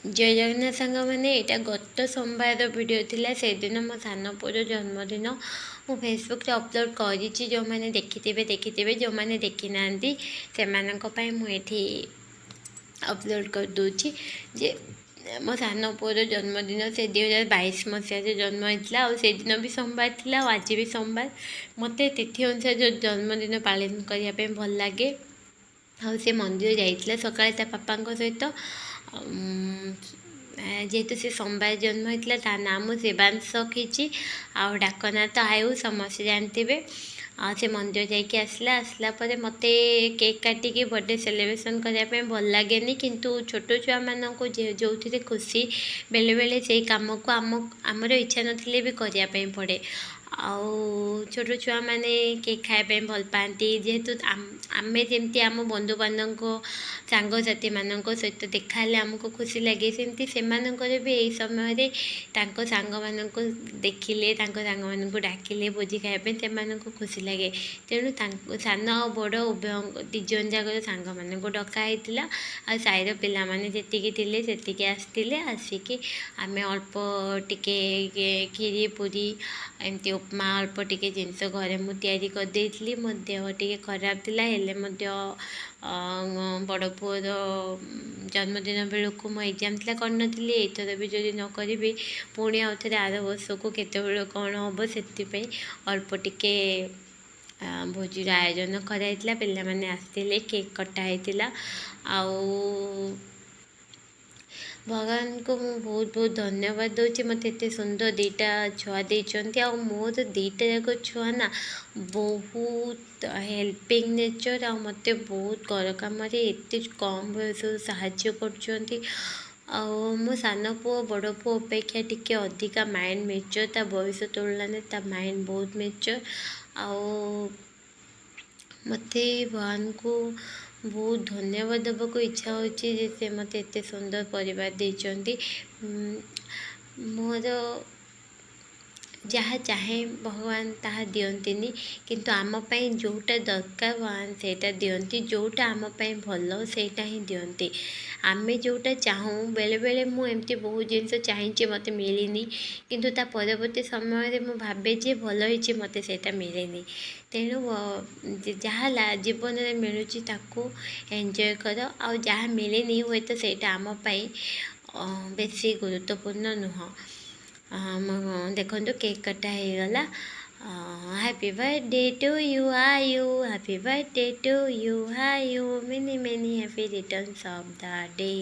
जय जगन्नाथ सांग मैंने यहाँ गत सोमवार वीडियो थिला से दिन मो सान पुओर जन्मदिन मु फेसबुक रे अपलोड करी जो मैंने देखिथे जो मैंने देखी ना से मुझे अपलोड कर दूची जे मो सान पुओर जन्मदिन से 2022 मसीह जन्म होता से दिन भी सोमवार थिला आज भी सोमवार मत तिथि अनुसार जो जन्मदिन पालन करने भल लगे आ से मंदिर जाइए सकाଳେ ता पापा सहित जेहेतु से सोमवार जन्म होता ता नाम शिवांश रखी आउ डाकना तो आयु समस्त जानते से मंदिर जाकि आसला पर मत केक काटिकी बर्थडे सेलिब्रेशन करने भल लगे किंतु छोट छुआ मानक जो थे खुशी बेले बेले से कम को आमर इच्छा नथिले भी करने पड़े आउ छोट छुआ मैंने केक खायापी भल पाती जेहेतु आम जमी आम बंधु बांधव सांगसाथी मान सहित देखा आमको खुशी लगे सेमती से भी यही समय सांग मान देखिले सांग मान डाकिले भोजी खायापी से खुशी लगे तेणु सान और बड़ उभय दिजन जाक सांग मान डकाई आ साईर पिला माने जेतिकी थिले सेतिकी आसतिले आसिकी आमे अल्प टिके खीरी पूरी एमती उपमा अल्प टिके जिनस घरे मु तैयारी कर देइतली मो देह टिके खराब थिला हेले मध्य बड़ पुओर जन्मदिन बेलू मो एग्जाम थिला करनथिली एथर भी जदि न करी पुणी आउ थे आर वर्ष को केते बेले कौन हम से अल्प टिके भोजीर आयोजन कराइला पिला माने आसतिले केक कटा होता आउ भगवान को मु बहुत बहुत धन्यवाद दूची मत एत सुंदर दीटा छुआ देते आ मोर दीटा जाक छुआ ना बहुत हेल्पिंग नेचर आ मत बहुत घर कम एत कम बयस साहाय्य कर मो सान पुओ बड़ पुओ अपेक्षा टिके अधिका माइंड मेच्योर ता बयस तुलना ता माइंड बहुत मेच्योर आ मत भगवान को बहुत धन्यवाद देवाक इच्छा होची जे से मत एत सुंदर परिवार देइचंती मोर जहाँ चाहे भगवान ताहा दियंतिनी किंतु आम पई जोटा दरकार भगवान सेटा दियंती जोटा आम पई भल सेटा ही दियंती आमे जोटा चाहूँ बेले बेले मु एमती बहुत जिनस चाहिए मत मिलनी किंतु ता परवर्ती समय मु भावे जे भल होइछि मते सेटा मिलेनी तेणु जहाँ जीवन में मिलूँ ताकू एंजॉय कर आ जहाँ मिलेनी हुए तो सेटा आम पई बेसी गुरुत्वपूर्ण नुह देखो केक कटा हो गला हैप्पी बर्थडे टू यू आयु हैप्पी बर्थडे टू यू आयु many many happy returns of the day